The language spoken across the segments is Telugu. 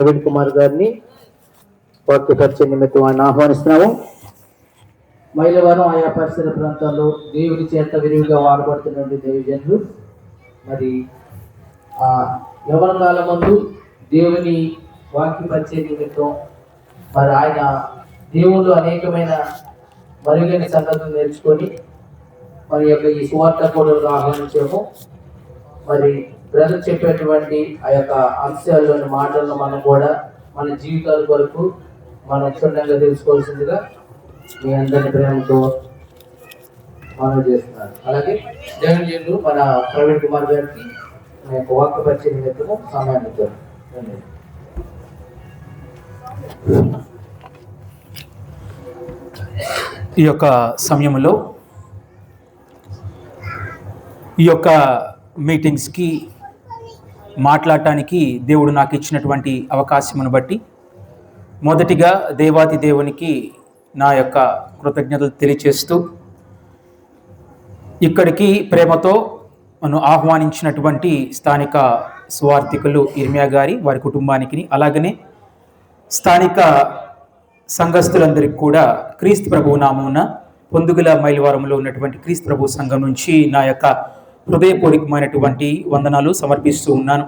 ప్రవీణ్ కుమార్ గారిని వాక్య పరిచయ నిమిత్తం ఆయన ఆహ్వానిస్తున్నాము. మైలవరం ఆయా పరిసర ప్రాంతాల్లో దేవుని చేత విరివిగా వాడబడుతున్నటువంటి దేవజనులు మరి ఆ యవన కాలం ముందు దేవుని వాక్య పరిచయ నిమిత్తం మరి ఆయన దేవుళ్ళు అనేకమైన మరుగైన సంగతులు నేర్చుకొని మరి యొక్క ఈ సువార్త కోడలు ఆహ్వానించాము. మరి బ్రదర్ చెప్పేటువంటి ఆ యొక్క అంశాల్లోని మాటలను మనం కూడా మన జీవితాల కొరకు మనం క్షుణ్ణంగా తెలుసుకోవాల్సిందిగా మీ అందరి ప్రేమతో మనం చేస్తున్నారు. అలాగే జగన్జీలు మన ప్రవీణ్ కుమార్ గారికి మేము వాక్య పరిచయ నిమిత్తము సమయాన్ని ఇద్దాం. ఈ యొక్క సమయంలో ఈ యొక్క మీటింగ్స్కి మాట్లాడటానికి దేవుడు నాకు ఇచ్చినటువంటి అవకాశమును బట్టి మొదటిగా దేవాతి దేవునికి నా యొక్క కృతజ్ఞతలు తెలియచేస్తూ ఇక్కడికి ప్రేమతో నన్ను ఆహ్వానించినటువంటి స్థానిక సువార్థికులు ఇర్మియా గారి వారి కుటుంబానికి అలాగనే స్థానిక సంఘస్థులందరికీ కూడా క్రీస్తు ప్రభువు నామమున పొందుగుల మైలవరంలో ఉన్నటువంటి క్రీస్తు ప్రభు సంఘం నుంచి నా యొక్క హృదయపూర్వకమైనటువంటి వందనాలు సమర్పిస్తూ ఉన్నాను.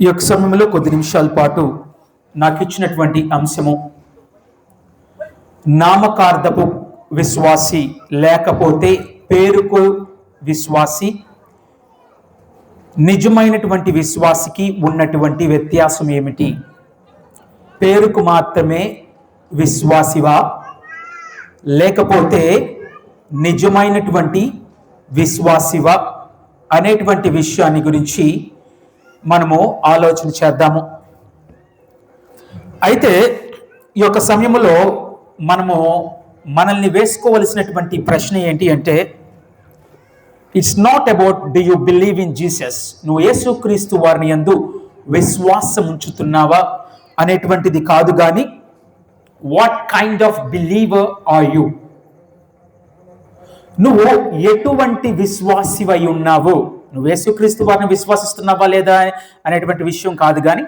ఈ యొక్క సమయంలో కొద్ది నిమిషాల పాటు నాకు ఇచ్చినటువంటి అంశము నామకార్థపు విశ్వాసి లేకపోతే పేరుకు విశ్వాసి, నిజమైనటువంటి విశ్వాసికి ఉన్నటువంటి వ్యత్యాసం ఏమిటి? పేరుకు మాత్రమే విశ్వాసివా లేకపోతే నిజమైనటువంటి విశ్వాసివా అనేటువంటి విషయాన్ని గురించి మనము ఆలోచన చేద్దాము. అయితే ఈ యొక్క సమయంలో మనము మనల్ని వేసుకోవలసినటువంటి ప్రశ్న ఏంటి అంటే, it's not about do you believe in Jesus, నువ్వు యేసుక్రీస్తు వారిని యందు విశ్వాసం ఉంచుతున్నావా అనేటువంటిది కాదు, కానీ what kind of believer are you, నువ్వు ఎటువంటి విశ్వాసివై ఉన్నావు, నువ్వు యేసుక్రీస్తు వారిని విశ్వసిస్తున్నావా లేదా అనేటువంటి విషయం కాదు, కానీ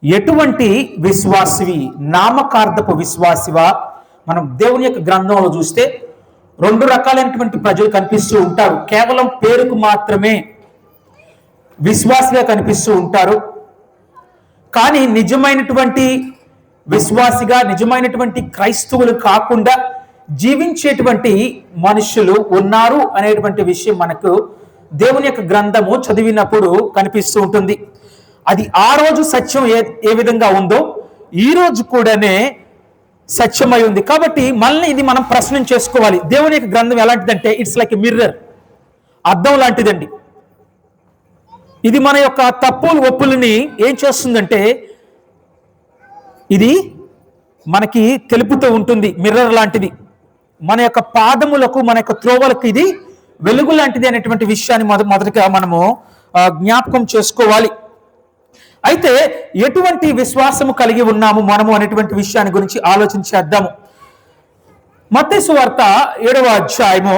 ఎటువంటి విశ్వాసివి, నామకార్థపు విశ్వాసివా. మనం దేవుని యొక్క గ్రంథంలో చూస్తే రెండు రకాలైనటువంటి ప్రజలు కనిపిస్తూ ఉంటారు. కేవలం పేరుకు మాత్రమే విశ్వాసిగా కనిపిస్తూ ఉంటారు, కానీ నిజమైనటువంటి విశ్వాసిగా, నిజమైనటువంటి క్రైస్తవులు కాకుండా జీవించేటువంటి మనుషులు ఉన్నారు అనేటువంటి విషయం మనకు దేవుని యొక్క గ్రంథము చదివినప్పుడు కనిపిస్తూ ఉంటుంది. అది ఆ రోజు సత్యం ఏ విధంగా ఉందో ఈ రోజు కూడానే సత్యమై ఉంది. కాబట్టి మళ్ళీ ఇది మనం ప్రశ్న చేసుకోవాలి. దేవుని యొక్క గ్రంథం ఎలాంటిదంటే ఇట్స్ లైక్ ఎ మిర్రర్, అద్దం లాంటిదండి. ఇది మన యొక్క తప్పులు ఒప్పులని ఏం చేస్తుందంటే ఇది మనకి తెలుపుతూ ఉంటుంది. మిర్రర్ లాంటిది, మన యొక్క పాదములకు, మన యొక్క త్రోవలకు ఇది వెలుగు లాంటిది అనేటువంటి విషయాన్ని మొదటిగా మనము జ్ఞాపకం చేసుకోవాలి. అయితే ఎటువంటి విశ్వాసము కలిగి ఉన్నాము మనము అనేటువంటి విషయాన్ని గురించి ఆలోచన చేద్దాము. మత్తయి సువార్త 7వ అధ్యాయము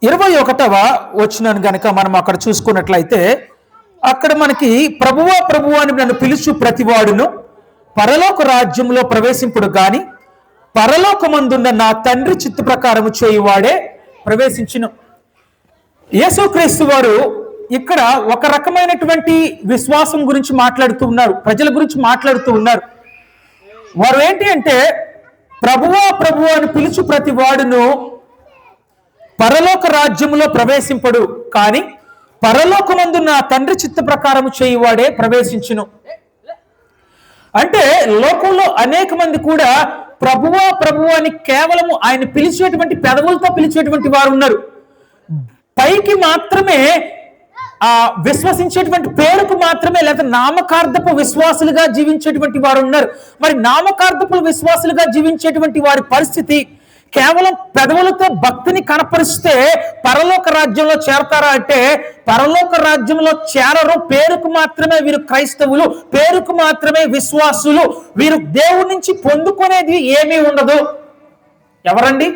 21వ వచనాన్ని గనక మనం అక్కడ చూసుకున్నట్లయితే, అక్కడ మనకి ప్రభువా ప్రభువా అని నన్ను పిలుచు ప్రతివాడును పరలోక రాజ్యంలో ప్రవేశింపుడు గాని పరలోకమందున్న నా తండ్రి చిత్త ప్రకారము చేయువాడే ప్రవేశించును. యేసుక్రీస్తు వారు ఇక్కడ ఒక రకమైనటువంటి విశ్వాసం గురించి మాట్లాడుతూ ఉన్నారు, ప్రజల గురించి మాట్లాడుతూ ఉన్నారు. వారు ఏంటి అంటే, ప్రభువా ప్రభువా అని పిలుచు ప్రతి వాడును పరలోక రాజ్యములో ప్రవేశింపడు, కానీ పరలోకమందు నా తండ్రి చిత్త ప్రకారము చేయువాడే ప్రవేశించును. అంటే లోకంలో అనేక మంది కూడా ప్రభువా ప్రభువా అని కేవలము ఆయన పిలిచేటువంటి పెదవులతో పిలిచేటువంటి వారు ఉన్నారు. పైకి మాత్రమే విశ్వసించేటువంటి పేరుకు మాత్రమే, లేదా నామకార్థపు విశ్వాసులుగా జీవించేటువంటి వారు ఉన్నారు. మరి నామకార్థపు విశ్వాసులుగా జీవించేటువంటి వారి పరిస్థితి, కేవలం పెదవులతో భక్తిని కనపరిస్తే పరలోక రాజ్యంలో చేరతారా అంటే పరలోక రాజ్యంలో చేరరు. పేరుకు మాత్రమే వీరు క్రైస్తవులు, పేరుకు మాత్రమే విశ్వాసులు. వీరు దేవుడి నుంచి పొందుకునేది ఏమీ ఉండదు. ఎవరండి?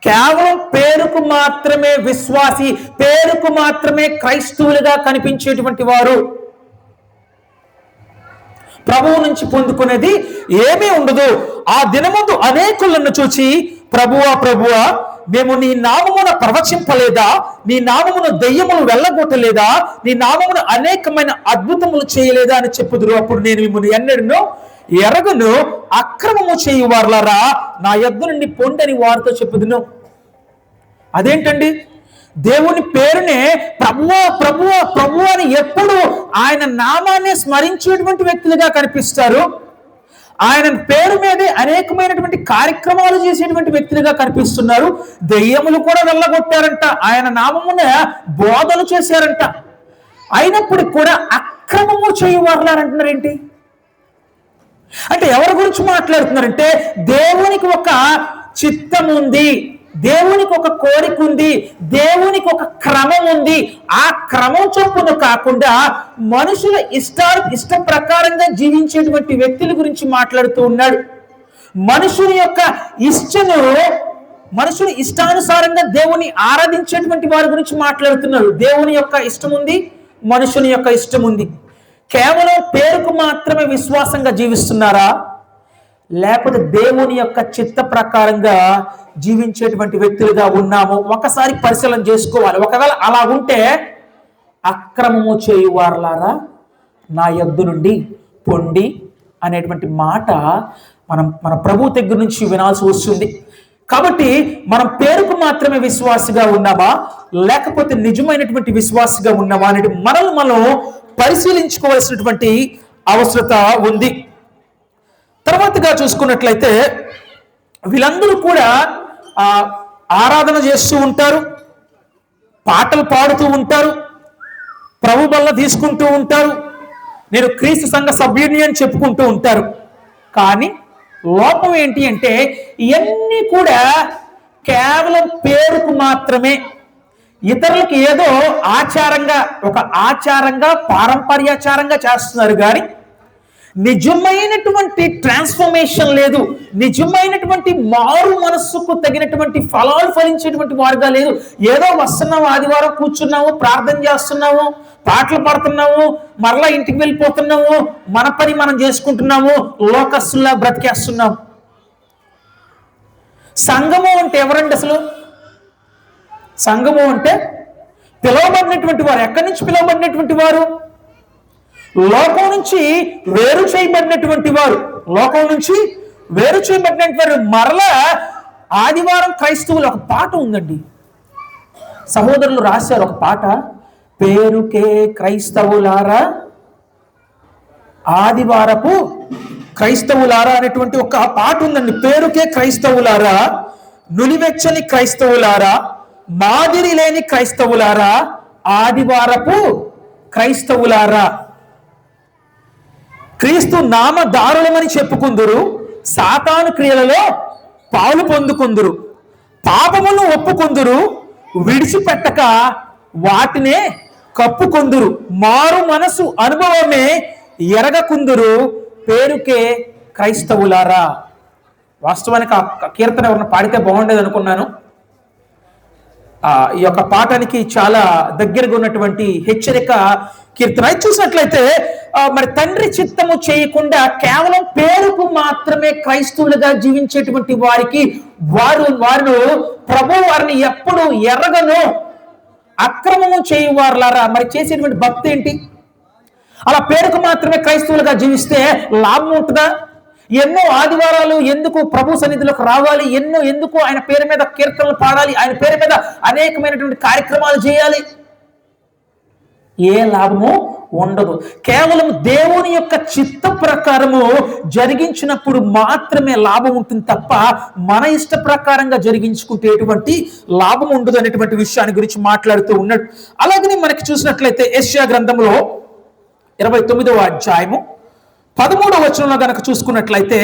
కేవలం పేరుకు మాత్రమే విశ్వాసి, పేరుకు మాత్రమే క్రైస్తవులుగా కనిపించేటువంటి వారు ప్రభువు నుంచి పొందుకునేది ఏమీ ఉండదు. ఆ దినముందు అనేకులను చూచి, ప్రభువా ప్రభువా, మేము నీ నామమున ప్రవచింపలేదా, నీ నామమున దెయ్యములు వెళ్ళగొట్టలేదా, నీ నామమున అనేకమైన అద్భుతములు చేయలేదా అని చెప్పుదురు. అప్పుడు నేను మిమ్మల్ని ఎన్నడూ ఎరగను, అక్రమము చేయువారులారా నా యొద్ద నుండి పొండని వారితో చెప్పుదును. అదేంటండి? దేవుని పేరునే ప్రభువా ప్రభువా ప్రభువా అని ఎప్పుడు ఆయన నామాన్ని స్మరించేటువంటి వ్యక్తులుగా కనిపిస్తారు. ఆయన పేరు మీదే అనేకమైనటువంటి కార్యక్రమాలు చేసేటువంటి వ్యక్తులుగా కనిపిస్తున్నారు. దెయ్యములు కూడా వెళ్ళగొట్టారంట, ఆయన నామమున బోధలు చేశారంట. అయినప్పటికీ కూడా అక్రమము చేయువారులారంటున్నారు. ఏంటి అంటే ఎవరి గురించి మాట్లాడుతున్నారంటే, దేవునికి ఒక చిత్తం ఉంది, దేవునికి ఒక కోరిక ఉంది, దేవునికి ఒక క్రమం ఉంది. ఆ క్రమం చొప్పున కాకుండా మనుషుల ఇష్ట ప్రకారంగా జీవించేటువంటి వ్యక్తుల గురించి మాట్లాడుతూ ఉన్నాడు. మనుషుని యొక్క మనుషుని ఇష్టానుసారంగా దేవుని ఆరాధించేటువంటి వారి గురించి మాట్లాడుతున్నాడు. దేవుని యొక్క ఇష్టం ఉంది, మనుషుని యొక్క ఇష్టం ఉంది. కేవలం పేరుకు మాత్రమే విశ్వాసంగా జీవిస్తున్నారా, లేకపోతే దేవుని యొక్క చిత్త ప్రకారంగా జీవించేటువంటి వ్యక్తులుగా ఉన్నాము? ఒకసారి పరిశీలన చేసుకోవాలి. ఒకవేళ అలా ఉంటే, అక్రమము చేయువారులారా నా యొద్ద నుండి పొండి అనేటువంటి మాట మన ప్రభు దగ్గర నుంచి వినాల్సి వస్తుంది. కాబట్టి మనం పేరుకు మాత్రమే విశ్వాసిగా ఉన్నామా, లేకపోతే నిజమైనటువంటి విశ్వాసిగా ఉన్నామా అనేది మనం పరిశీలించుకోవాల్సినటువంటి అవసరత ఉంది. తర్వాతగా చూసుకున్నట్లయితే వీళ్ళందరూ కూడా ఆరాధన చేస్తూ ఉంటారు, పాటలు పాడుతూ ఉంటారు, ప్రభు బల్ల తీసుకుంటూ ఉంటారు, నేను క్రీస్తు సంఘ సభ్యుని అని చెప్పుకుంటూ ఉంటారు. కానీ లోపం ఏంటి అంటే, ఇవన్నీ కూడా కేవలం పేరుకు మాత్రమే, ఇతరులకు ఏదో ఆచారంగా పారంపర్యాచారంగా చేస్తున్నారు. కానీ నిజమైనటువంటి ట్రాన్స్ఫర్మేషన్ లేదు, నిజమైనటువంటి మారు మనస్సుకు తగినటువంటి ఫలాలు ఫలించేటువంటి వారుగా లేదు. ఏదో వస్తున్నాము, ఆదివారం కూర్చున్నాము, ప్రార్థన చేస్తున్నాము, పాటలు పాడుతున్నాము, మరలా ఇంటికి వెళ్ళిపోతున్నాము, మన పని మనం చేసుకుంటున్నాము, లోకస్తుల్లా బ్రతికేస్తున్నాము. సంఘము అంటే ఎవరండి అసలు? సంఘము అంటే పిలువబడినటువంటి వారు. ఎక్కడి నుంచి పిలువబడినటువంటి వారు? లోకం నుంచి వేరు చేయబడినటువంటి వారు. లోకం నుంచి వేరు చేయబడినటువంటి వారు. మరలా ఆదివారం క్రైస్తవులు ఒక పాట ఉందండి, సహోదరులు రాశారు ఒక పాట, పేరుకే క్రైస్తవులారా ఆదివారపు క్రైస్తవులారా అనేటువంటి ఒక పాట ఉందండి. పేరుకే క్రైస్తవులారా, నులివెచ్చని క్రైస్తవులారా, మాదిరి లేని క్రైస్తవులారా, ఆదివారపు క్రైస్తవులారా, క్రీస్తు నామదారులమని చెప్పుకుందురు, సాతాను క్రియలలో పాలు పొందుకుందురు, పాపమును ఒప్పుకుందురు, విడిచిపెట్టక వాటినే కప్పుకొందురు, మారు మనసు అనుభవమే ఎరగకుందురు, పేరుకే క్రైస్తవులారా. వాస్తవానికి ఆ కీర్తన ఎవరిని పాడితే బాగుండేది అనుకున్నాను. ఈ యొక్క పాఠానికి చాలా దగ్గరగా ఉన్నటువంటి హెచ్చరిక కీర్తన. చూసినట్లయితే మరి తండ్రి చిత్తము చేయకుండా కేవలం పేరుకు మాత్రమే క్రైస్తవులుగా జీవించేటువంటి వారికి వారు ప్రభు వారిని ఎప్పుడు ఎరగను, అక్రమము చేయువారులారా. మరి చేసేటువంటి భక్తి ఏంటి? అలా పేరుకు మాత్రమే క్రైస్తవులుగా జీవిస్తే లాభం ఉంటుందా? ఎన్నో ఆదివారాలు ఎందుకు ప్రభు సన్నిధిలోకి రావాలి, ఎందుకు ఆయన పేరు మీద కీర్తనలు పాడాలి, ఆయన పేరు మీద అనేకమైనటువంటి కార్యక్రమాలు చేయాలి? ఏ లాభము ఉండదు. కేవలం దేవుని యొక్క చిత్త ప్రకారము జరిగించినప్పుడు మాత్రమే లాభం ఉంటుంది తప్ప మన ఇష్ట ప్రకారంగా జరిగించుకుంటే ఎటువంటి లాభం ఉండదు అనేటువంటి విషయాన్ని గురించి మాట్లాడుతూ ఉన్నాడు. అలాగని మనకి చూసినట్లయితే యెషయా గ్రంథంలో 29వ అధ్యాయము 13వ వచనంలో గనక చూసుకున్నట్లయితే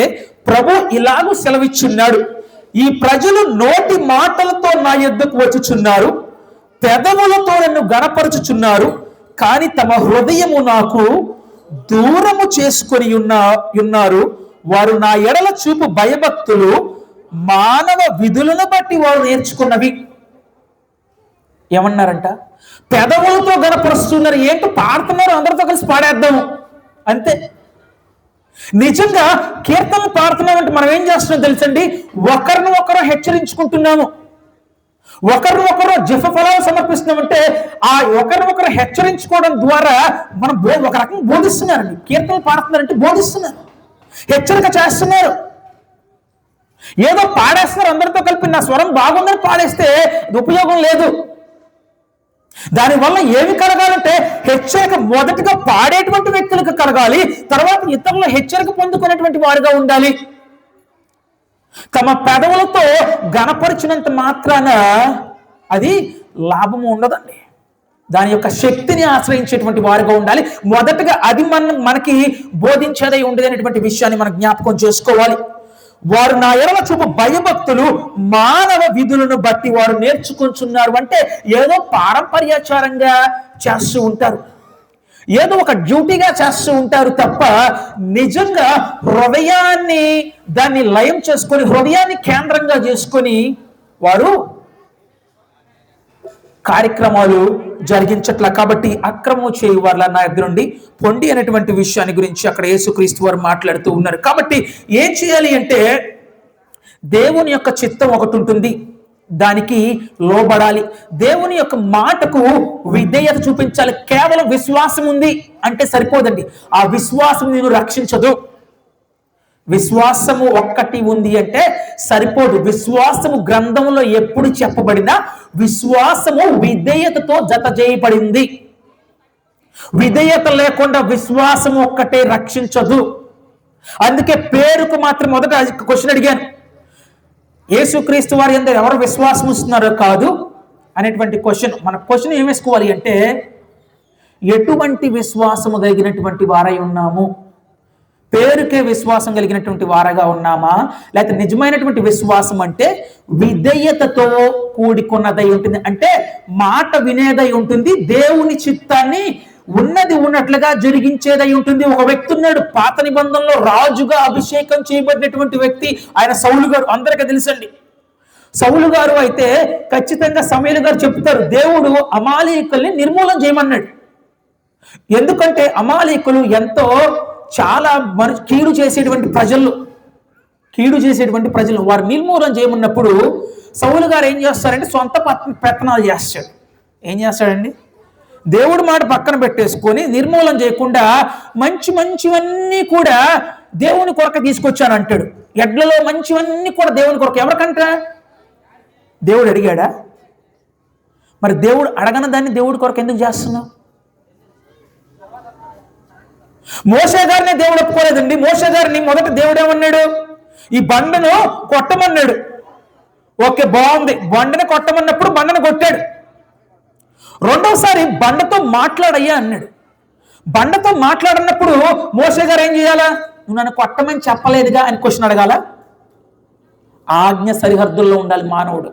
ప్రభు ఇలాగూ సెలవిచ్చున్నాడు, ఈ ప్రజలు నోటి మాటలతో నా యొద్దకు వచ్చుచున్నారు, పెదవులతో నన్ను గణపరచుచున్నారు, కానీ తమ హృదయము నాకు దూరము చేసుకొని ఉన్నారు. వారు నా ఎడల చూపు భయభక్తులు మానవ విధులను బట్టి వారు నేర్చుకున్నవి. ఏమన్నారంట? పెదవులతో గనపరుస్తున్నారు. ఏంటో పాడుతున్నారు, అందరితో కలిసి పాడేద్దాము అంతే. నిజంగా కీర్తనలు పాడుతున్నామంటే మనం ఏం చేస్తున్నాం తెలుసండి? ఒకరిని ఒకరు హెచ్చరించుకుంటున్నాము, ఒకరిని ఒకరు జప ఫలాలు సమర్పిస్తున్నామంటే ఆ ఒకరిని ఒకరు హెచ్చరించుకోవడం ద్వారా మనం ఒక రకంగా బోధిస్తున్నారండి. కీర్తనలు పాడుతున్నారంటే బోధిస్తున్నారు, హెచ్చరిక చేస్తున్నారు. ఏదో పాడేస్తున్నారు అందరితో కలిపి. నా స్వరం బాగుందని పాడేస్తే అది ఉపయోగం లేదు. దానివల్ల ఏమి కలగాలంటే హెచ్చరిక మొదటిగా పాడేటువంటి వ్యక్తులకు కలగాలి, తర్వాత ఇతరుల హెచ్చరిక పొందుకునేటువంటి వారుగా ఉండాలి. తమ పెదవులతో గణపరిచినంత మాత్రాన అది లాభము ఉండదండి. దాని యొక్క శక్తిని ఆశ్రయించేటువంటి వారుగా ఉండాలి. మొదటగా అది మనకి బోధించేదై ఉండేది అనేటువంటి విషయాన్ని మనం జ్ఞాపకం చేసుకోవాలి. వారు నా ఎడల చూపు భయభక్తులు మానవ విధులను బట్టి వారు నేర్చుకుంటున్నారు అంటే ఏదో పారంపర్యాచారంగా చేస్తూ ఉంటారు, ఏదో ఒక డ్యూటీగా చేస్తూ ఉంటారు తప్ప నిజంగా హృదయాన్ని దాన్ని లయం చేసుకొని, హృదయాన్ని కేంద్రంగా చేసుకొని వారు కార్యక్రమాలు జరిగించట్లా. కాబట్టి అక్రమం చేయు వాళ్ళ నా దగ్గర నుండి పొండి అనేటువంటి విషయాన్ని గురించి అక్కడ యేసుక్రీస్తు వారు మాట్లాడుతూ ఉన్నారు. కాబట్టి ఏం చేయాలి అంటే దేవుని యొక్క చిత్తం ఒకటి ఉంటుంది, దానికి లోబడాలి. దేవుని యొక్క మాటకు విధేయత చూపించాలి. కేవలం విశ్వాసం ఉంది అంటే సరిపోదండి. ఆ విశ్వాసం నేను రక్షించదు. విశ్వాసము ఒక్కటి ఉంది అంటే సరిపోదు. విశ్వాసము గ్రంథంలో ఎప్పుడు చెప్పబడినా విశ్వాసము విధేయతతో జత చేయబడింది. విధేయత లేకుండా విశ్వాసము ఒక్కటే రక్షించదు. అందుకే పేరుకు మాత్రం మొదట క్వశ్చన్ అడిగాను, యేసుక్రీస్తు వారి యందు ఎవరు విశ్వాసం ఇస్తున్నారో కాదు అనేటువంటి క్వశ్చన్. మన క్వశ్చన్ ఏం వేసుకోవాలి అంటే ఎటువంటి విశ్వాసము కలిగినటువంటి వారై ఉన్నాము? పేరుకే విశ్వాసం కలిగినటువంటి వారగా ఉన్నామా, లేకపోతే నిజమైనటువంటి విశ్వాసం అంటే విధేయతతో కూడుకున్నదై ఉంటుంది, అంటే మాట వినేదై ఉంటుంది, దేవుని చిత్తాన్ని ఉన్నది ఉన్నట్లుగా జరిగించేదై ఉంటుంది. ఒక వ్యక్తి ఉన్నాడు, పాత నిబంధనలో రాజుగా అభిషేకం చేయబడినటువంటి వ్యక్తి, ఆయన సౌలు గారు. అందరికీ తెలుసండి సౌలు గారు. అయితే ఖచ్చితంగా సమూయేలు గారు చెప్తారు, దేవుడు అమాలేకుల్ని నిర్మూలన చేయమన్నాడు. ఎందుకంటే అమాలేకులు ఎంతో చాలా కీడు చేసేటువంటి ప్రజలు వారు నిర్మూలన చేయమన్నప్పుడు సౌలు గారు ఏం చేస్తారంటే సొంత పెత్తనాలు చేస్తాడు. ఏం చేస్తాడండి? దేవుడి మాట పక్కన పెట్టేసుకొని నిర్మూలన చేయకుండా మంచివన్నీ కూడా దేవుని కొరకు తీసుకొచ్చాను అంటాడు. ఎడ్లలో మంచివన్నీ కూడా దేవుని కొరకు. ఎవరికంట? దేవుడు అడిగాడా? మరి దేవుడు అడగని దాన్ని దేవుడి కొరకు ఎందుకు చేస్తున్నావు? మోషే గారిని దేవుడు ఒప్పుకోలేదండి. మోషే గారిని మొదట దేవుడు ఏమన్నాడు? ఈ బండను కొట్టమన్నాడు. ఓకే, బాగుంది. బండను కొట్టమన్నప్పుడు బండను కొట్టాడు. రెండోసారి బండతో మాట్లాడయ్యా అన్నాడు. బండతో మాట్లాడినప్పుడు మోషే గారు ఏం చేయాలా? నువ్వు నన్ను కొట్టమని చెప్పలేదుగా అని క్వశ్చన్ అడగాల. ఆజ్ఞ సరిహద్దుల్లో ఉండాలి మానవుడు.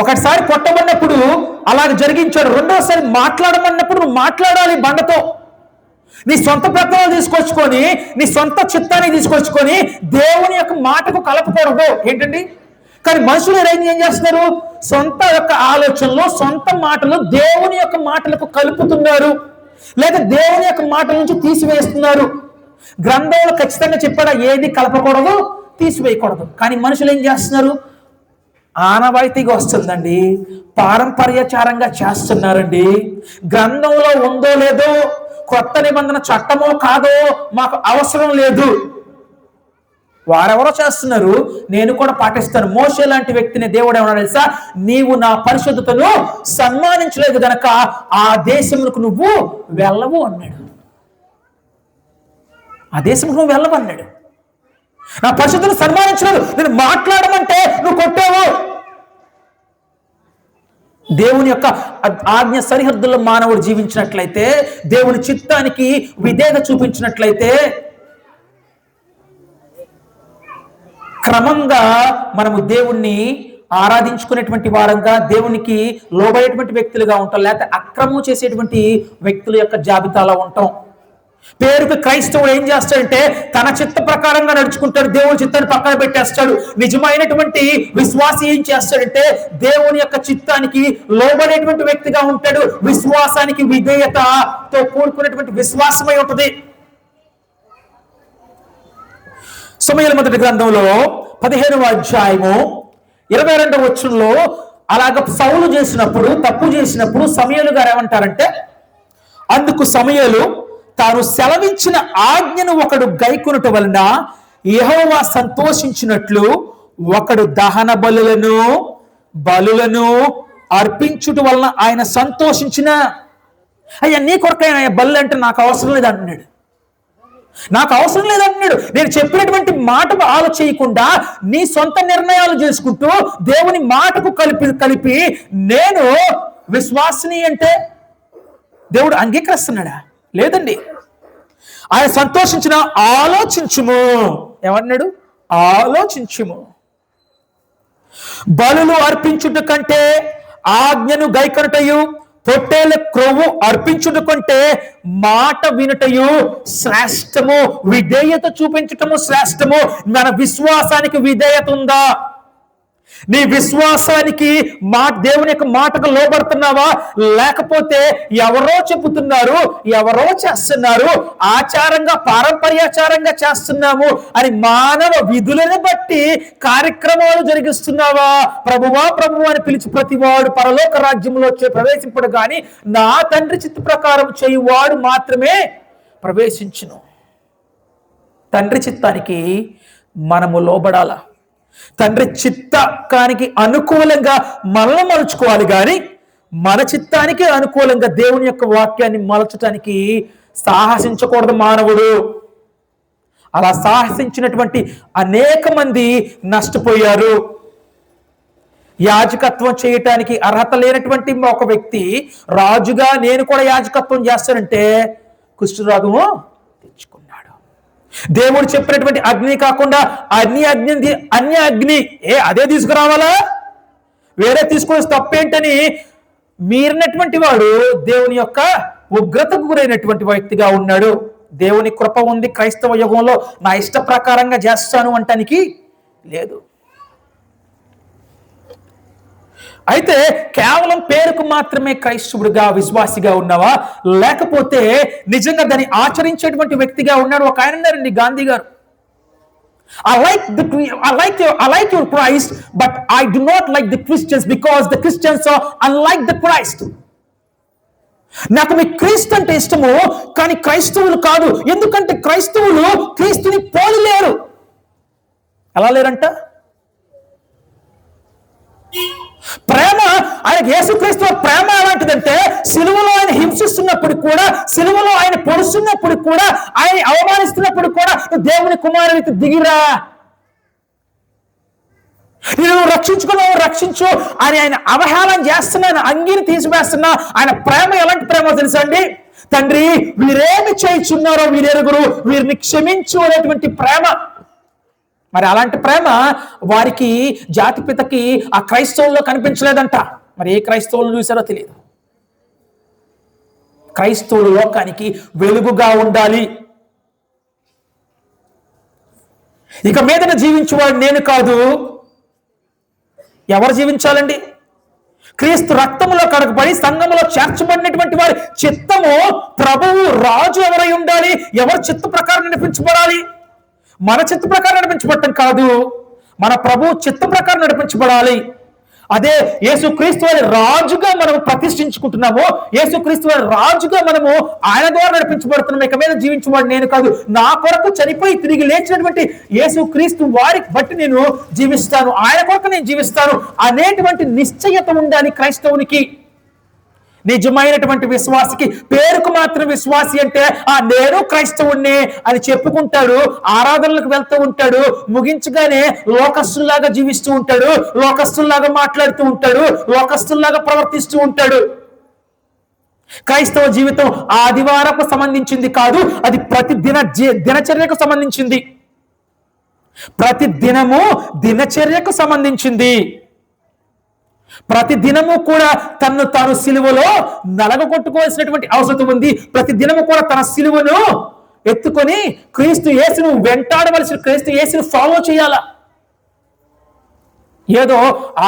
ఒకటిసారి కొట్టమన్నప్పుడు అలాగ జరిగించాడు. రెండోసారి మాట్లాడమన్నప్పుడు నువ్వు మాట్లాడాలి బండతో. నీ సొంత ప్రయత్నాలు తీసుకొచ్చుకొని, నీ సొంత చిత్తాన్ని తీసుకొచ్చుకొని దేవుని యొక్క మాటకు కలపకూడదు. ఏంటండి? కానీ మనుషులు ఏం చేస్తున్నారు? సొంత యొక్క ఆలోచనలు, సొంత మాటలు దేవుని యొక్క మాటలకు కలుపుతున్నారు, లేదా దేవుని యొక్క మాటల నుంచి తీసివేస్తున్నారు. గ్రంథంలో ఖచ్చితంగా చెప్పాడా ఏది కలపకూడదు, తీసివేయకూడదు. కానీ మనుషులు ఏం చేస్తున్నారు? ఆనవాయితీగా వస్తుందండి, పారంపర్యాచారంగా చేస్తున్నారండి. గ్రంథంలో ఉందో లేదో, కొత్త నిబంధన చట్టమో కాదో మాకు అవసరం లేదు. వారెవరో చేస్తున్నారు, నేను కూడా పాటిస్తాను. మోషే లాంటి వ్యక్తిని దేవుడు ఏమన్నా తెలుసా? నీవు నా పరిశుద్ధతను సన్మానించలేదు గనక ఆ దేశములకు నువ్వు వెళ్ళవు అన్నాడు. ఆ దేశముకు నువ్వు వెళ్ళవు అన్నాడు. నా పరిశుద్ధతను సన్మానించలేదు, నేను మాట్లాడమంటే నువ్వు కొట్టావు. దేవుని యొక్క ఆజ్ఞ సరిహద్దుల్లో మానవుడు జీవించినట్లయితే, దేవుని చిత్తానికి విధేయత చూపించినట్లయితే క్రమంగా మనము దేవుణ్ణి ఆరాధించుకునేటువంటి వారంగా, దేవునికి లోబడేటువంటి వ్యక్తులుగా ఉంటాం, లేకపోతే అక్రమం చేసేటువంటి వ్యక్తుల యొక్క జాబితాలో ఉంటాం. పేరుకు క్రైస్తవుడు ఏం చేస్తాడంటే తన చిత్త ప్రకారంగా నడుచుకుంటాడు, దేవుని చిత్తాన్ని పక్కన పెట్టేస్తాడు. నిజమైనటువంటి విశ్వాసి ఏం చేస్తాడంటే దేవుని యొక్క చిత్తానికి లోబడేటువంటి వ్యక్తిగా ఉంటాడు. విశ్వాసానికి విధేయతతో కూడుకున్నటువంటి విశ్వాసమై ఉంటుంది. సమూయేలు మొదటి గ్రంథంలో 15వ అధ్యాయము 22వ వచనంలో అలాగ సౌలు చేసినప్పుడు, తప్పు చేసినప్పుడు సమూయేలు గారు ఏమంటారంటే, అందుకు సమూయేలు తాను సెలవిచ్చిన ఆజ్ఞను ఒకడు గైకొనుట వలన యెహోవా సంతోషించినట్లు ఒకడు దహన బలులను అర్పించుట వలన ఆయన సంతోషించిన. అయ్యా నీ కొరకైనా బలు అంటే నాకు అవసరం లేదు అంటున్నాడు. నాకు అవసరం లేదంటున్నాడు. నేను చెప్పినటువంటి మాటకు ఆలోచించకుండా నీ సొంత నిర్ణయాలు చేసుకుంటూ దేవుని మాటకు కలిపి నేను విశ్వాసిని అంటే దేవుడు అంగీకరిస్తున్నాడా? లేదండి. ఆయన సంతోషించిన ఆలోచించుము. ఏమన్నాడు? ఆలోచించుము. బలులు అర్పించుట కంటే ఆజ్ఞను గైకొనుటయు, పొట్టేల క్రొవ్వు అర్పించుట కంటే మాట వినుటయు శ్రేష్టము. విధేయత చూపించటము శ్రేష్టము. మన విశ్వాసానికి విధేయత ఉందా? నీ విశ్వాసానికి దేవుని యొక్క మాటకు లోబడుతున్నావా? లేకపోతే ఎవరో చెబుతున్నారు, ఎవరో చేస్తున్నారు, ఆచారంగా పారంపర్యాచారంగా చేస్తున్నాము అని మానవ విధులను బట్టి కార్యక్రమాలు జరిగిస్తున్నావా? ప్రభువా ప్రభువా అని పిలిచి ప్రతివాడు పరలోక రాజ్యంలో ప్రవేశింపడు కానీ నా తండ్రి చిత్త ప్రకారం చేయువాడు మాత్రమే ప్రవేశించును. తండ్రి చిత్తానికి మనము లోబడాల. తండ్రి చిత్తానికి అనుకూలంగా మనల్ని మలుచుకోవాలి కానీ మన చిత్తానికి అనుకూలంగా దేవుని యొక్క వాక్యాన్ని మలచటానికి సాహసించకూడదు మానవుడు. అలా సాహసించినటువంటి అనేక మంది నష్టపోయారు. యాజకత్వం చేయటానికి అర్హత లేనటువంటి ఒక వ్యక్తి రాజుగా నేను కూడా యాజకత్వం చేస్తానంటే కుష్ఠరోగము తెచ్చుకున్నాడు. దేవుడు చెప్పినటువంటి అగ్ని కాకుండా అన్య అగ్ని అదే తీసుకురావాలా? వేరే తీసుకునే తప్పేంటని మీరినటువంటి వాడు దేవుని యొక్క ఉగ్రతకు గురైనటువంటి వ్యక్తిగా ఉన్నాడు. దేవుని కృప ఉంది. క్రైస్తవ యుగంలో నా ఇష్ట ప్రకారంగా చేస్తాను అంటానికి లేదు. అయితే కేవలం పేరుకు మాత్రమే క్రైస్తవుడిగా విశ్వాసిగా ఉన్నావా? లేకపోతే నిజంగా దాన్ని ఆచరించేటువంటి వ్యక్తిగా ఉన్నాడు? ఒక ఆయన ఉన్నారండి, గాంధీ గారు. I like your Christ, but I do not like the Christians because the Christians are unlike the Christ. నాకు మీ క్రీస్తు అంటే ఇష్టము కానీ క్రైస్తవులు కాదు. ఎందుకంటే క్రైస్తవులు క్రీస్తుని పోలిలేరు. ఎలా లేరంట? ప్రేమ ఆయన యేసుక్రీస్తు ప్రేమ ఎలాంటిదంటే సిలువలో ఆయన హింసిస్తున్నప్పుడు కూడా, సిలువలో ఆయన పొడుస్తున్నప్పుడు కూడా, ఆయన అవమానిస్తున్నప్పుడు కూడా దేవుని కుమారునికి దిగిరా, నేను రక్షించుకున్నావు రక్షించు అని ఆయన అవహేళన చేస్తున్నాను, అంగీని తీసివేస్తున్నా. ఆయన ప్రేమ ఎలాంటి ప్రేమ తెలుసా అండి? తండ్రి వీరేమి చేయించున్నారో వీరెరుగురు, వీరిని క్షమించు అనేటువంటి ప్రేమ. మరి అలాంటి ప్రేమ వారికి జాతిపితకి ఆ క్రైస్తవుల్లో కనిపించలేదంట. మరి ఏ క్రైస్తవులు చూసారో తెలియదు. క్రైస్తవులు లోకానికి వెలుగుగా ఉండాలి. ఇక మీదట జీవించేవాడు నేను కాదు. ఎవరు జీవించాలండి? క్రీస్తు రక్తములో కడగబడి సంఘములో చేర్చబడినటువంటి వారి చిత్తము ప్రభువు రాజు ఎవరై ఉండాలి? ఎవరు చిత్త ప్రకారం నడిపించబడాలి? మన చిత్త ప్రకారం నడిపించబడటం కాదు, మన ప్రభు చిత్త ప్రకారం నడిపించబడాలి. అదే యేసుక్రీస్తు వారి రాజుగా మనము ప్రతిష్ఠించుకుంటున్నాము. యేసుక్రీస్తు వారి రాజుగా మనము ఆయన ద్వారా నడిపించబడుతున్నాము. ఇక మీద జీవించేవాడు నేను కాదు, నా కొరకు చనిపోయి తిరిగి లేచినటువంటి యేసుక్రీస్తు వారికి బట్టి నేను జీవిస్తాను, ఆయన కొరకు నేను జీవిస్తాను అనేటువంటి నిశ్చయత ఉండాలి క్రైస్తవునికి. నిజమైనటువంటి విశ్వాసికి పేరుకు మాత్రం విశ్వాసి అంటే నేను క్రైస్తవుణ్ణి అని చెప్పుకుంటాడు, ఆరాధనలకు వెళ్తూ ఉంటాడు, ముగించగానే లోకస్తుల్లాగా జీవిస్తూ ఉంటాడు, లోకస్తుల్లాగా మాట్లాడుతూ ఉంటాడు, లోకస్తుల్లాగా ప్రవర్తిస్తూ ఉంటాడు. క్రైస్తవ జీవితం ఆదివారకు సంబంధించింది కాదు, అది ప్రతి దినచర్యకు సంబంధించింది. ప్రతి దినము దినచర్యకు సంబంధించింది. ప్రతి దినము కూడా తన్ను తాను సిలువలో నలగొట్టుకోవాల్సినటువంటి అవసరం ఉంది. ప్రతి దినము కూడా తన సిలువను ఎత్తుకొని క్రీస్తు యేసును వెంటాడవలసిన, క్రీస్తు యేసును ఫాలో చేయాలా. ఏదో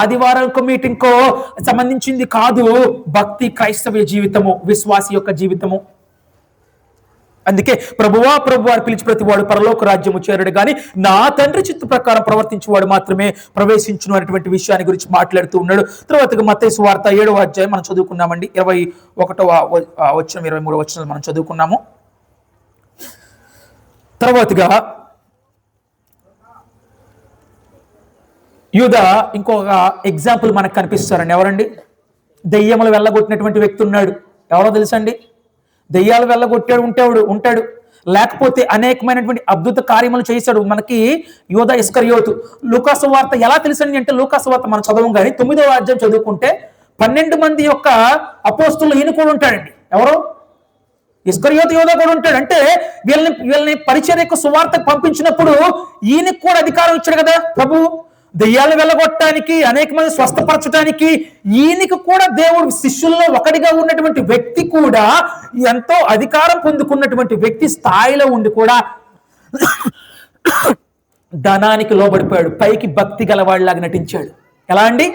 ఆదివారం మీటింగ్కో సంబంధించింది కాదు భక్తి, క్రైస్తవ జీవితము, విశ్వాసి యొక్క జీవితము. అందుకే ప్రభువా ప్రభు అని పిలిచి ప్రతి వాడు పరలోక రాజ్యము చేరడు కానీ నా తండ్రి చిత్త ప్రకారం ప్రవర్తించేవాడు మాత్రమే ప్రవేశించును అనేటువంటి విషయాన్ని గురించి మాట్లాడుతూ ఉన్నాడు. తర్వాతగా మత్తయి సువార్త 7వ అధ్యాయం మనం చదువుకున్నామండి. 21వ వచనం 23వ వచనం మనం చదువుకున్నాము. తర్వాతగా యూదా ఇంకొక ఎగ్జాంపుల్ మనకు కనిపిస్తారండి. ఎవరండి? దెయ్యములు వెళ్ళగొట్టినటువంటి వ్యక్తి ఉన్నాడు. ఎవరో తెలుసండి? దెయ్యాలు వెళ్ళగొట్టాడు ఉంటాడు. లేకపోతే అనేకమైనటువంటి అద్భుత కార్యములు చేశాడు. మనకి యూదా ఇస్కరియోతు. లూకాసు వార్త ఎలా తెలుసండి అంటే, లూకాసు వార్త మనం చదవం కానీ 9వ అధ్యాయం చదువుకుంటే 12 మంది యొక్క అపోస్తులు ఈయన కూడా ఉంటాడండి. ఎవరో ఇస్కరియోతు యూదా కూడా ఉంటాడు. అంటే వీళ్ళని పరిచర్యకు సువార్తకు పంపించినప్పుడు ఈయనకు కూడా అధికారం ఇచ్చాడు కదా ప్రభు. దెయ్యాలు వెళ్ళగొట్టడానికి, అనేక మంది స్వస్థపరచడానికి ఈయనకి కూడా దేవుడు శిష్యుల్లో ఒకటిగా ఉన్నటువంటి వ్యక్తి కూడా, ఎంతో అధికారం పొందుకున్నటువంటి వ్యక్తి స్థాయిలో ఉండి కూడా ధనానికి లోబడిపోయాడు. పైకి భక్తి గలవాడిలాగా నటించాడు. ఎలా అండి?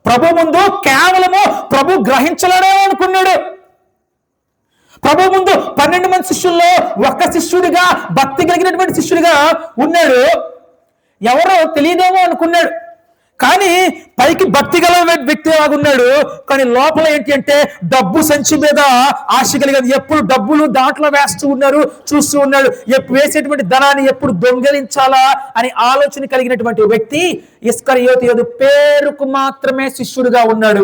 ప్రభు ముందు కేవలము ప్రభు గ్రహించలేడే అనుకున్నాడు. ప్రభు ముందు 12 మంది శిష్యుల్లో ఒక్క శిష్యుడిగా, భక్తి కలిగినటువంటి శిష్యుడిగా ఉన్నాడు. ఎవరో తెలియదేమో అనుకున్నాడు. కానీ పైకి భక్తి గల వ్యక్తి లాగున్నాడు. కానీ లోపల ఏంటి అంటే డబ్బు సంచి మీద ఆశ కలిగేది. ఎప్పుడు డబ్బులు దాంట్లో వేస్తూ ఉన్నారు, చూస్తూ ఉన్నాడు. వేసేటువంటి ధనాన్ని ఎప్పుడు దొంగలించాలా అని ఆలోచన కలిగినటువంటి వ్యక్తి ఇస్కరియోతు. పేరుకు మాత్రమే శిష్యుడిగా ఉన్నాడు.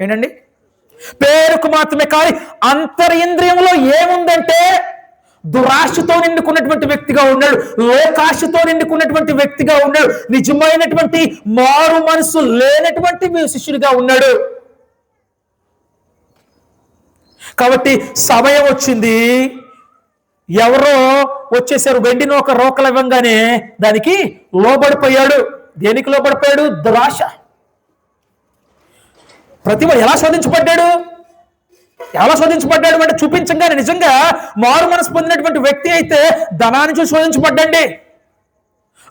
ఏంటండి? పేరుకు మాత్రమే. కానీ అంతరింద్రియంలో ఏముందంటే దురాశతో నిండుకున్నటువంటి వ్యక్తిగా ఉన్నాడు. లోకాశతో నిండుకున్నటువంటి వ్యక్తిగా ఉన్నాడు. నిజమైనటువంటి మారు మనసు లేనటువంటి శిష్యుడిగా ఉన్నాడు. కాబట్టి సమయం వచ్చింది, ఎవరో వచ్చేసారు. వెండి నూక రోకలు ఇవ్వంగానే దానికి లోబడిపోయాడు. దేనికి లోబడిపోయాడు? దురాశ. ప్రతిభ ఎలా శోధించబడ్డాడు? ఎలా శోధించబడ్డాడు అంటే చూపించగానే నిజంగా మారు మనసు పొందినటువంటి వ్యక్తి అయితే ధనాన్ని చూసి శోధించబడ్డండి.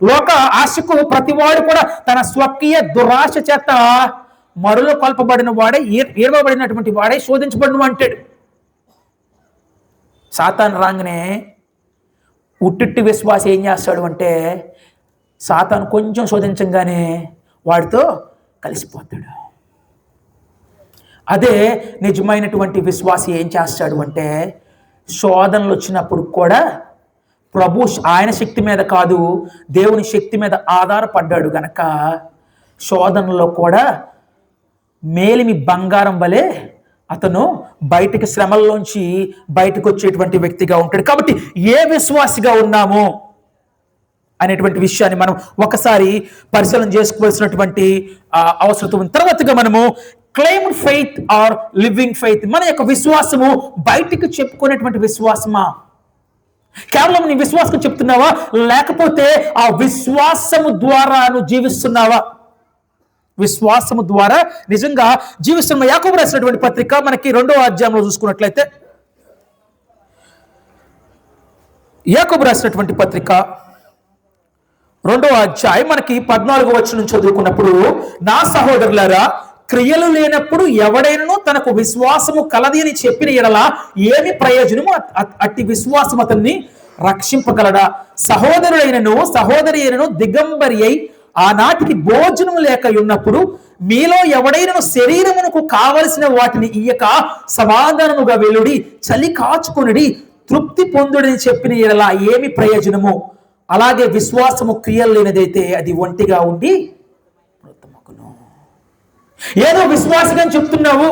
లోక ఆశకు ప్రతివాడు కూడా తన స్వకీయ దురాశ చేత మరులో కొల్పబడిన వాడే, ఏర్పబడినటువంటి వాడే శోధించబడిన అంటాడు. సాతాను రాగానే ఉట్టిట్టి విశ్వాసం ఏం చేస్తాడు అంటే, సాతాను కొంచెం శోధించగానే వాడితో కలిసిపోతాడు. అదే నిజమైనటువంటి విశ్వాసి ఏం చేస్తాడు అంటే, శోధనలు వచ్చినప్పుడు కూడా ప్రభు ఆయన శక్తి మీద కాదు, దేవుని శక్తి మీద ఆధారపడ్డాడు గనక శోధనలో కూడా మేలిమి బంగారం వలె అతను బయటికి, శ్రమల్లోంచి బయటకు వచ్చేటువంటి వ్యక్తిగా ఉంటాడు. కాబట్టి ఏ విశ్వాసిగా ఉన్నాము అనేటువంటి విషయాన్ని మనం ఒకసారి పరిశీలన చేసుకోవాల్సినటువంటి అవసరం ఉంది. తర్వాతగా మనము claimed faith or living faith. మన యొక్క విశ్వాసము బయటికి చెప్పుకునేటువంటి విశ్వాసమా? కేవలం నీ విశ్వాసం చెప్తున్నావా, లేకపోతే ఆ విశ్వాసము ద్వారా నువ్వు జీవిస్తున్నావా? విశ్వాసము ద్వారా నిజంగా జీవిస్తున్న యాకోబు రాసినటువంటి పత్రిక మనకి 2వ అధ్యాయంలో చూసుకున్నట్లయితే, యాకోబు రాసినటువంటి పత్రిక 2వ అధ్యాయం మనకి 14వ వచనం చదువుకున్నప్పుడు, నా సహోదరులారా, క్రియలు లేనప్పుడు ఎవడైనను తనకు విశ్వాసము కలది అని చెప్పిన ఎడల ఏమి ప్రయోజనము? అట్టి విశ్వాసం అతన్ని రక్షింపగలడా? సహోదరుడైనను సహోదరి అయినను దిగంబరి అయి ఆనాటికి భోజనం లేక ఉన్నప్పుడు మీలో ఎవడైనను శరీరమునకు కావలసిన వాటిని ఇయ్యక సమాధానముగా వెలుడి, చలి కాచుకొనుడి, తృప్తి పొందుడని చెప్పిన ఎడల ఏమి ప్రయోజనము? అలాగే విశ్వాసము క్రియలు లేనిదైతే అది ఒంటిగా ఉండి ఏదో విశ్వాసంగా చెప్తున్నావు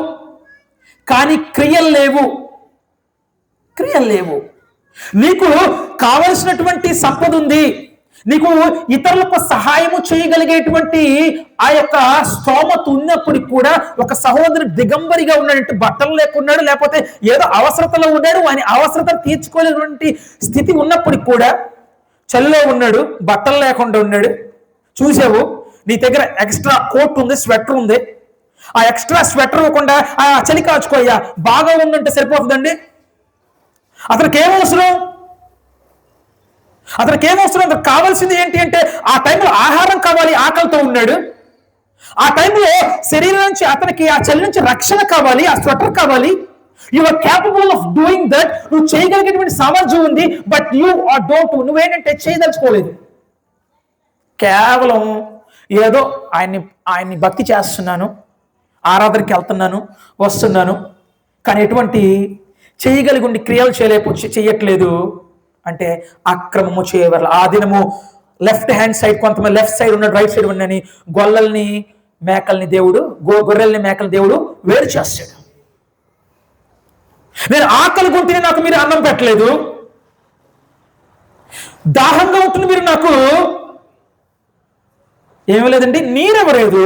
కానీ క్రియలు లేవు. నీకు కావలసినటువంటి సంపద ఉంది, నీకు ఇతరులకు సహాయము చేయగలిగేటువంటి ఆ యొక్క స్తోమత ఉన్నప్పటికి కూడా ఒక సహోదరు దిగంబరిగా ఉన్నాడంటే, బట్టలు లేకున్నాడు, లేకపోతే ఏదో అవసరతలో ఉన్నాడు, ఆయన అవసరత తీర్చుకోలేటువంటి స్థితి ఉన్నప్పటికి కూడా చలిలో ఉన్నాడు, బట్టలు లేకుండా ఉన్నాడు. చూసావు, నీ దగ్గర ఎక్స్ట్రా కోట్ ఉంది, స్వెటర్ ఉంది, ఆ ఎక్స్ట్రా స్వెటర్ ఇవ్వకుండా ఆ చలి కాచుకోయ్యా బాగా ఉందంటే సరిపోతుందండి? అతనికి ఏమవసరం? అతనికి కావాల్సింది ఏంటి అంటే ఆ టైంలో ఆహారం కావాలి, ఆకలితో ఉన్నాడు. ఆ టైంలో శరీరం నుంచి అతనికి ఆ చలి నుంచి రక్షణ కావాలి, ఆ స్వెటర్ కావాలి. You are capable of doing that. నువ్వు చేయగలిగేటువంటి సామర్థ్యం ఉంది, బట్ నువ్వేంటంటే చేయదలుచుకోలేదు. కేవలం ఏదో ఆయన్ని భక్తి చేస్తున్నాను, ఆరాధనకి వెళ్తున్నాను, వస్తున్నాను, కానీ ఎటువంటి చేయగలిగి ఉండి క్రియలు చేయట్లేదు అంటే అక్రమము చేయవల్ల. ఆ దినము లెఫ్ట్ హ్యాండ్ సైడ్, కొంతమంది లెఫ్ట్ సైడ్ ఉన్నాడు, రైట్ సైడ్ ఉన్నాని గొర్రెల్ని మేకల్ని దేవుడు వేరు చేస్తాడు. నేను ఆకలి కొంటే నాకు మీరు అన్నం పెట్టలేదు, దాహంగా ఉంటుంది మీరు నాకు ఏమీ లేదండి, నీరెవలేదు,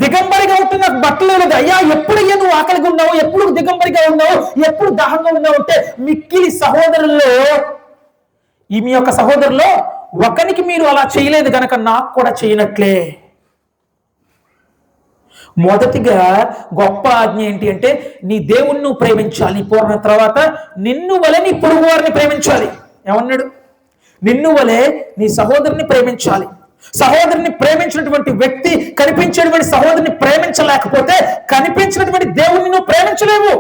దిగంబరిగా ఉంటుంది నాకు బట్టలు లేదు. అయ్యా ఎప్పుడయ్యా నువ్వు ఆకలిగా ఉన్నావు, ఎప్పుడు దిగంబరిగా ఉన్నావు, ఎప్పుడు దాహంగా ఉన్నావు అంటే మిక్కిలి సహోదరుల్లో మీ యొక్క సహోదరులో ఒకరికి మీరు అలా చేయలేదు కనుక నాకు కూడా చేయనట్లే. మొదటిగా గొప్ప ఆజ్ఞ ఏంటి అంటే నీ దేవుణ్ణి నువ్వు ప్రేమించాలి, పూర్ణ తర్వాత నిన్ను వలె నీ పొరుగు వారిని ప్రేమించాలి. ఏమన్నాడు? నిన్ను వలె నీ సహోదరుని ప్రేమించాలి. సహోదరుని ప్రేమించినటువంటి వ్యక్తి కనిపించేటువంటి సహోదరుని ప్రేమించలేకపోతే కనిపించినటువంటి దేవుణ్ణి నువ్వు ప్రేమించలేవు.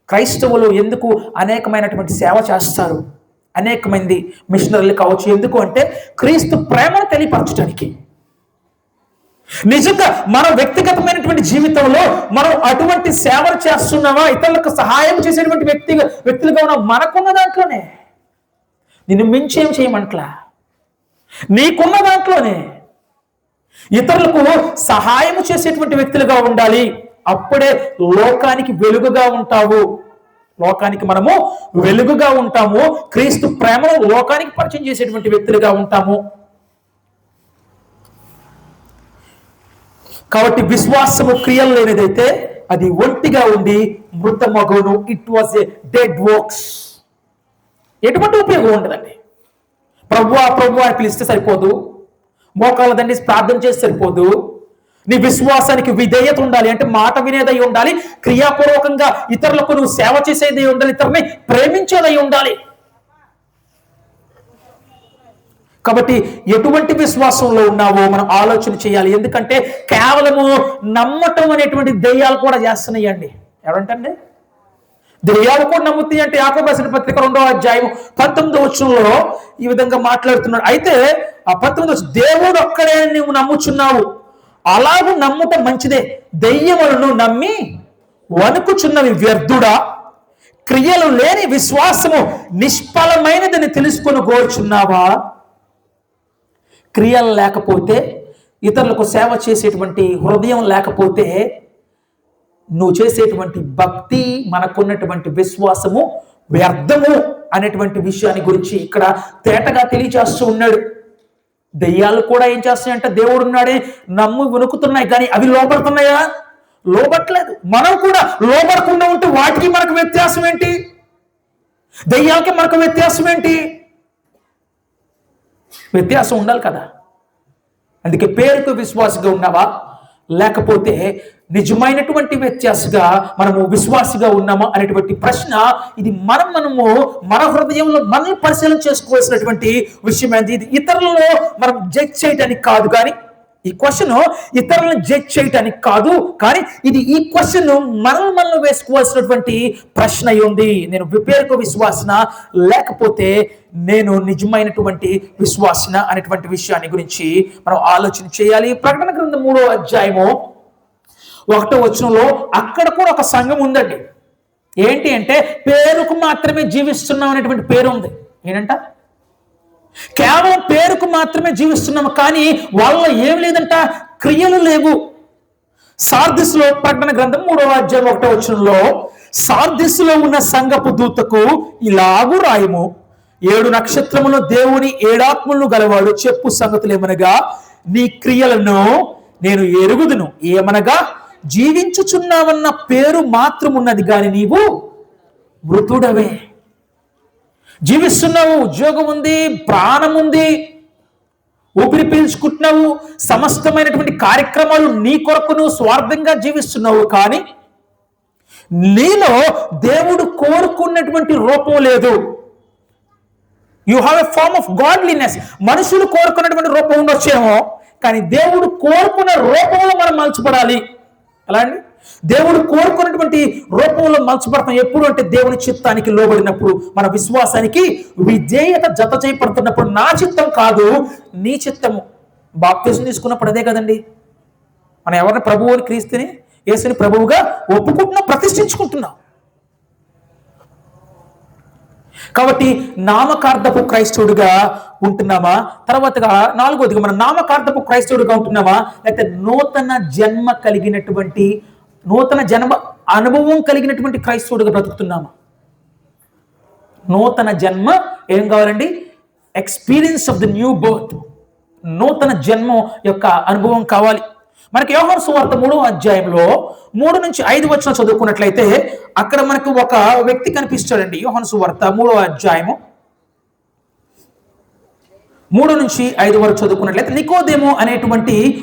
క్రైస్తవులు ఎందుకు అనేకమైనటువంటి సేవ చేస్తారు, అనేక మంది మిషనరీలు కావచ్చు, ఎందుకు అంటే క్రీస్తు ప్రేమను తెలియపరచడానికి. నిజంగా మన వ్యక్తిగతమైనటువంటి జీవితంలో మనం అటువంటి సేవలు చేస్తున్నామా, ఇతరులకు సహాయం చేసేటువంటి వ్యక్తులుగా ఉన్నాం, మనకున్న దాంట్లోనే. నిన్ను మించేం చేయమంట్లా, నీకున్న దాంట్లోనే ఇతరులకు సహాయం చేసేటువంటి వ్యక్తులుగా ఉండాలి. అప్పుడే లోకానికి వెలుగుగా ఉంటావు. లోకానికి మనము వెలుగుగా ఉంటాము, క్రీస్తు ప్రేమను లోకానికి పరిచయం చేసేటువంటి వ్యక్తులుగా ఉంటాము. కాబట్టి విశ్వాసము క్రియలు లేనిదైతే అది ఒంటిగా ఉండి మృతమగును. It was a dead works. ఎటువంటి ఉపయోగం ఉండదండి. ప్రభువా అని పిలిస్తే సరిపోదు, మోకాళ్ళ దండి ప్రార్థన చేస్తే సరిపోదు. నీ విశ్వాసానికి విధేయత ఉండాలి, అంటే మాట వినేదై ఉండాలి, క్రియాపూర్వకంగా ఇతరులకు నువ్వు సేవ చేసేదై ఉండాలి, ఇతరుని ప్రేమించేదై ఉండాలి. కాబట్టి ఎటువంటి విశ్వాసంలో ఉన్నావో మనం ఆలోచన చేయాలి. ఎందుకంటే కేవలము నమ్మటం అనేటువంటి దెయ్యాలు కూడా చేస్తున్నాయండి. ఎవరంటండి దెయ్యాలు కూడా నమ్ముతాయి అంటే యాకోబు రాసిన పత్రిక 2వ అధ్యాయం 19వ వచనంలో ఈ విధంగా మాట్లాడుతున్నాడు. అయితే ఆ 19వ వచనం, దేవుడు ఒక్కడే నువ్వు నమ్ముచున్నావు, అలాగూ నమ్ముట మంచిదే, దెయ్యములను నమ్మి వణుకుచున్నవి వ్యర్థుడా, క్రియలు లేని విశ్వాసము నిష్ఫలమైనదని తెలుసుకొని కోరుచున్నావా? క్రియలు లేకపోతే, ఇతరులకు సేవ చేసేటువంటి హృదయం లేకపోతే నువ్వు చేసేటువంటి భక్తి, మనకున్నటువంటి విశ్వాసము వ్యర్థము అనేటువంటి విషయాన్ని గురించి ఇక్కడ తేటగా తెలియచేస్తూ ఉన్నాడు. దెయ్యాలు కూడా ఏం చేస్తున్నాయంటే దేవుడు ఉన్నాడే నమ్ము వణుకుతున్నాయి, కానీ అవి లోబడుతున్నాయా? లోబట్లేదు. మనం కూడా లోబడకుండా ఉంటే వాటికి మనకు వ్యత్యాసం ఏంటి? దెయ్యాలకి మనకు వ్యత్యాసం ఏంటి? వ్యత్యాసం ఉండాలి కదా. అందుకే పేరుకు విశ్వాసగా ఉన్నావా, లేకపోతే నిజమైనటువంటి వ్యత్యాసగా మనము విశ్వాసిగా ఉన్నామా అనేటువంటి ప్రశ్న, ఇది మనము మన హృదయంలో మనం పరిశీలన చేసుకోవాల్సినటువంటి విషయం. ఇది ఇతరులలో మనం జడ్జ్ చేయడానికి కాదు, కానీ ఈ క్వశ్చన్ ఇతరులను జడ్జ్ చేయడానికి కాదు, కానీ ఈ క్వశ్చన్ మనం వేసుకోవాల్సినటువంటి ప్రశ్న ఉంది. నేను పేరుకు విశ్వాసన, లేకపోతే నేను నిజమైనటువంటి విశ్వాసన అనేటువంటి విషయాన్ని గురించి మనం ఆలోచన చేయాలి. ప్రకటన గ్రంథం 3వ అధ్యాయము 1వ వచనంలో అక్కడ కూడా ఒక సంఘం ఉందండి. ఏంటి అంటే పేరుకు మాత్రమే జీవిస్తున్నాం అనేటువంటి పేరు ఉంది. ఏంటంట? కేవలం పేరుకు మాత్రమే జీవిస్తున్నాము, కానీ వాళ్ళ ఏం లేదంట, క్రియలు లేవు. సార్దిస్సులో ప్రకటన గ్రంథం 3వ అధ్యాయం 1వ వచనంలో, సార్దిస్సులో ఉన్న సంఘపు దూతకు ఇలాగు రాయము, 7 నక్షత్రములు దేవుని 7 ఆత్మలను గలవాడు చెప్పు సంగతులు ఏమనగా, నీ క్రియలను నేను ఎరుగుదును. ఏమనగా జీవించుచున్నావన్న పేరు మాత్రమున్నది, కానీ నీవు మృతుడవే. జీవిస్తున్నావు, ఉద్యోగం ఉంది, ప్రాణం ఉంది, ఊపిరి పీల్చుకుంటున్నావు, సమస్తమైనటువంటి కార్యక్రమాలు నీ కొరకు నువ్వు స్వార్థంగా జీవిస్తున్నావు, కానీ నీలో దేవుడు కోరుకున్నటువంటి రూపం లేదు. You have a form of godliness. మనుషులు కోరుకున్నటువంటి రూపం ఉండొచ్చేమో, కానీ దేవుడు కోరుకున్న రూపంలో మనం మలచబడాలి. ఎలా అండి? దేవుడు కోరుకున్నటువంటి రూపంలో మలచబడతాం ఎప్పుడు అంటే దేవుని చిత్తానికి లోబడినప్పుడు, మన విశ్వాసానికి విధేయత జత చేయబడుతున్నప్పుడు. నా చిత్తం కాదు, నీ చిత్తము. బాప్తిజం తీసుకున్నప్పుడు అదే కదండి. మనం ఎవరిని ప్రభువు అని, క్రీస్తుని, యేసుని ప్రభువుగా ఒప్పుకుంటున్నాం, ప్రతిష్ఠించుకుంటున్నాం. కాబట్టి నామకార్థపు క్రైస్తవుడిగా ఉంటున్నామా? తర్వాతగా నాలుగోదిగా మనం నామకార్థపు క్రైస్తవుడిగా ఉంటున్నామా, లేకపోతే నూతన జన్మ అనుభవం కలిగినటువంటి క్రైస్తవుడిగా బ్రతుకుతున్నామా? నూతన జన్మ ఏం కావాలండి? Experience of the new birth. నూతన జన్మ యొక్క అనుభవం కావాలి మనకి. యోహాను సువార్త 3వ అధ్యాయంలో 3 నుంచి 5 వచనం చదువుకున్నట్లయితే అక్కడ మనకు ఒక వ్యక్తి కనిపిస్తాడండి. యోహాను సువార్త 3వ అధ్యాయము 3 నుంచి 5 వరకు చదువుకున్నట్లయితే నికోదేము అనేటువంటి